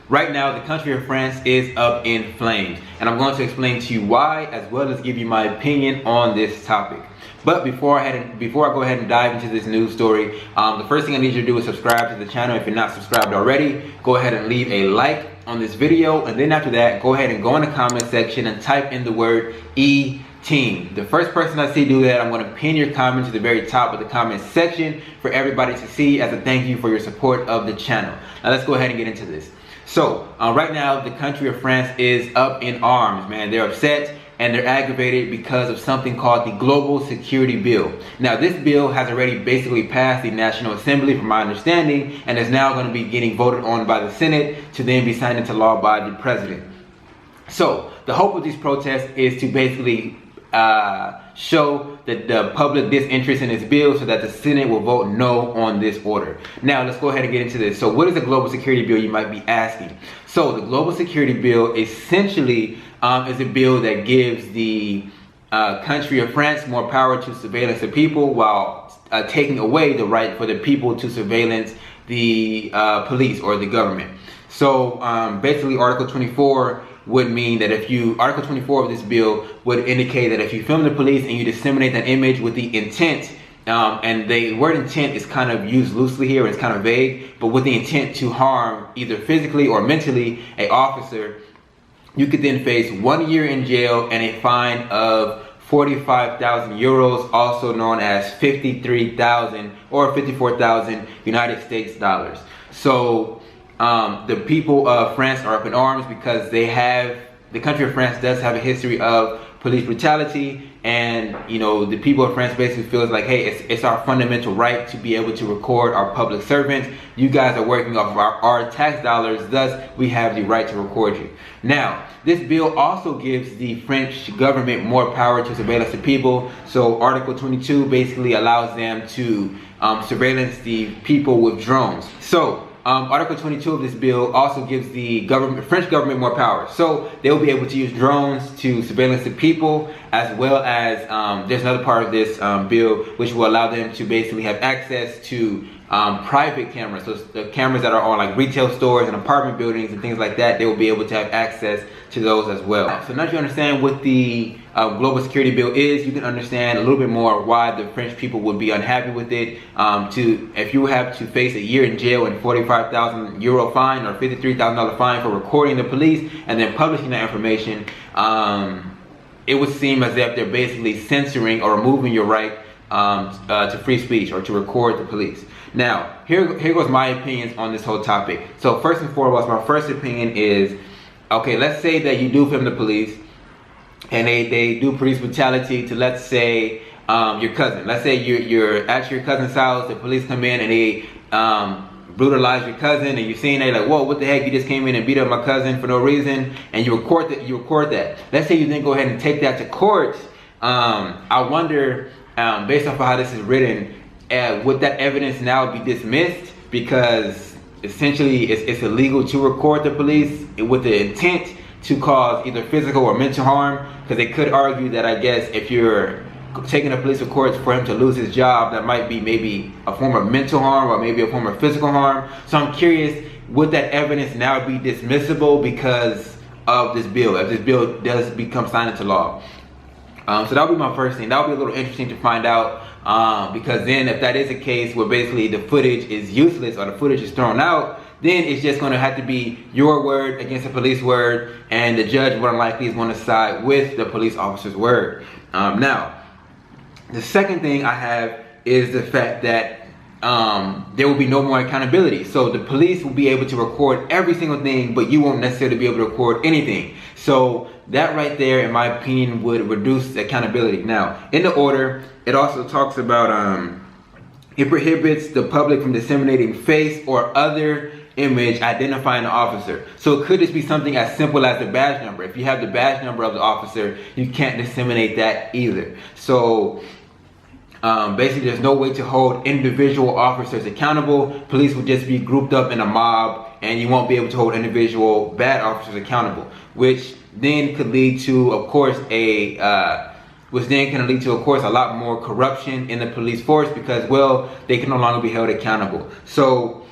Right now, the country of France is up in flames, and I'm going to explain to you why, as well as give you my opinion on this topic. But before I go ahead and dive into this news story, the first thing I need you to do is subscribe to the channel. If you're not subscribed already, go ahead and leave a like on this video, and then after that, go ahead and go in the comment section and type in the word E-Team. The first person I see do that, I'm going to pin your comment to the very top of the comment section for everybody to see as a thank you for your support of the channel. Now let's go ahead and get into this. So right now, the country of France is up in arms, man. They're upset and they're aggravated because of something called the Global Security Bill. Now, this bill has already basically passed the National Assembly, from my understanding, and is now going to be getting voted on by the Senate to then be signed into law by the president. So the hope of these protests is to basically show the public disinterest in this bill so that the Senate will vote no on this order. Now let's go ahead and get into this. So what is the Global Security Bill, you might be asking? So the Global Security Bill essentially is a bill that gives the country of France more power to surveillance the people while taking away the right for the people to surveillance the police or the government. So basically Article 24 would mean that Article 24 of this bill would indicate that if you film the police and you disseminate that image with the intent, and the word intent is kind of used loosely here, it's kind of vague, but with the intent to harm either physically or mentally an officer, you could then face 1 year in jail and a fine of 45,000 euros, also known as 53,000 or 54,000 United States dollars. So the people of France are up in arms because the country of France does have a history of police brutality, and you know, the people of France basically feels like, hey, it's our fundamental right to be able to record our public servants. You guys are working off of our tax dollars, thus we have the right to record you. Now, this bill also gives the French government more power to surveillance the people. So Article 22 basically allows them to surveillance the people with drones. So Article 22 of this bill also gives the French government more power. So they'll be able to use drones to surveillance the people, as well as there's another part of this bill which will allow them to basically have access to private cameras. So the cameras that are on like retail stores and apartment buildings and things like that, they will be able to have access to those as well. So now that you understand what the Global Security Bill is, you can understand a little bit more why the French people would be unhappy with it. If you have to face a year in jail and 45,000 euro fine or $53,000 fine for recording the police and then publishing that information, it would seem as if they're basically censoring or removing your right to free speech or to record the police. Now, here goes my opinions on this whole topic. So first and foremost, my first opinion is, okay, let's say that you do film the police and they do police brutality to, let's say, your cousin. Let's say you're at your cousin's house, the police come in and they brutalize your cousin, and you're seeing that, like, whoa, what the heck, you just came in and beat up my cousin for no reason, and you record that. Let's say you then go ahead and take that to court. I wonder, based off of how this is written, would that evidence now be dismissed because essentially it's illegal to record the police with the intent to cause either physical or mental harm? Because they could argue that, I guess, if you're taking a police record for him to lose his job, that might be maybe a form of mental harm or maybe a form of physical harm. So I'm curious, would that evidence now be dismissible because of this bill, if this bill does become signed into law? So that would be my first thing. That would be a little interesting to find out, because then if that is a case where basically the footage is useless or the footage is thrown out, then it's just going to have to be your word against the police word, and the judge more than likely is going to side with the police officer's word. Now, the second thing I have is the fact that there will be no more accountability. So the police will be able to record every single thing, but you won't necessarily be able to record anything. So that right there, in my opinion, would reduce accountability. Now, in the order, it also talks about it prohibits the public from disseminating face or other image identifying the officer. So it could just be something as simple as the badge number. If you have the badge number of the officer, you can't disseminate that either. So basically there's no way to hold individual officers accountable. Police will just be grouped up in a mob, and you won't be able to hold individual bad officers accountable, which then could lead to, of course, a lot more corruption in the police force, because, well, they can no longer be held accountable. So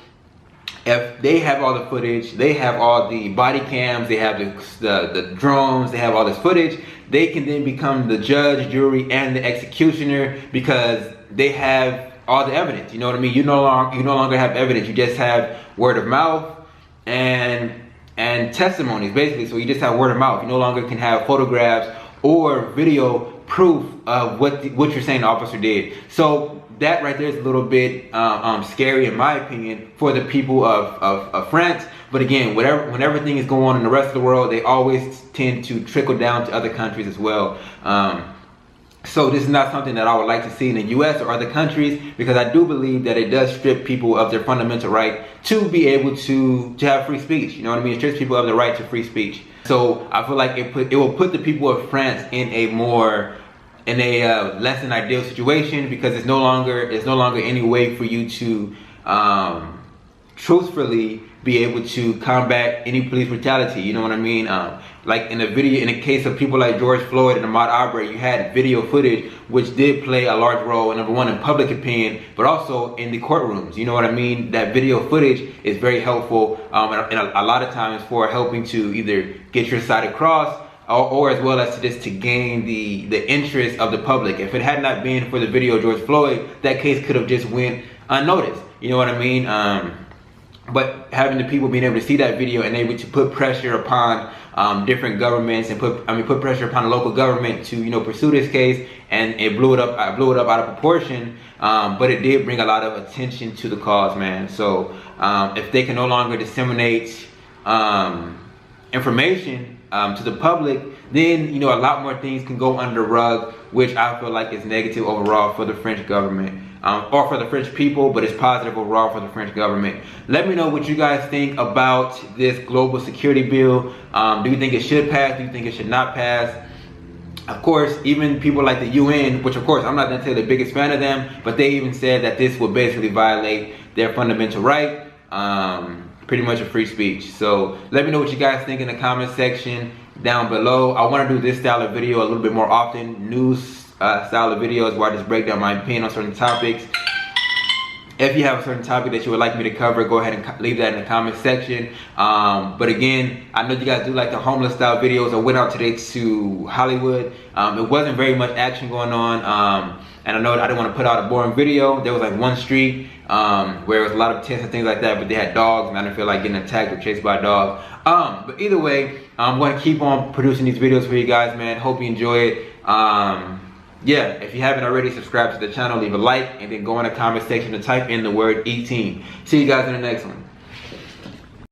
if they have all the footage, they have all the body cams, they have the drones, they have all this footage, they can then become the judge, jury, and the executioner because they have all the evidence. You know what I mean? You no longer have evidence. You just have word of mouth and testimonies, basically. So you just have word of mouth. You no longer can have photographs or video proof of what you're saying the officer did. So that right there is a little bit scary, in my opinion, for the people of France. But again, when everything is going on in the rest of the world, they always tend to trickle down to other countries as well. So this is not something that I would like to see in the US or other countries, because I do believe that it does strip people of their fundamental right to be able to have free speech. You know what I mean? It strips people of the right to free speech. So I feel like it will put the people of France in a less than ideal situation, because it's no longer any way for you to truthfully be able to combat any police brutality. You know what I mean? Like in the case of people like George Floyd and Ahmaud Arbery, you had video footage which did play a large role, number one, in public opinion, but also in the courtrooms. You know what I mean? That video footage is very helpful, and a lot of times for helping to either get your side across, or as well as to gain the interest of the public. If it had not been for the video of George Floyd, that case could have just went unnoticed. You know what I mean? But having the people being able to see that video and able to put pressure upon different governments and put pressure upon the local government to pursue this case, and it blew it up out of proportion. But it did bring a lot of attention to the cause, man. So if they can no longer disseminate information to the public, then a lot more things can go under the rug, which I feel like is negative overall for the French government, or for the French people, but it's positive overall for the French government. Let me know what you guys think about this global security bill. Do you think it should pass? Do you think it should not pass? Of course, even people like the UN, which of course I'm not necessarily the biggest fan of them, but they even said that this would basically violate their fundamental right, pretty much a free speech. So let me know what you guys think in the comment section down below. I want to do this style of video a little bit more often, news style of videos where I just break down my opinion on certain topics. If you have a certain topic that you would like me to cover, go ahead and leave that in the comment section. But again, I know you guys do like the homeless style videos. I went out today to Hollywood. It wasn't very much action going on, and I know I didn't want to put out a boring video. There was like one street where it was a lot of tents and things like that, but they had dogs, and I didn't feel like getting attacked or chased by a dog. But either way, I'm going to keep on producing these videos for you guys, man. Hope you enjoy it. Yeah, if you haven't already, subscribe to the channel, leave a like, and then go in the comment section and type in the word 18. See you guys in the next one.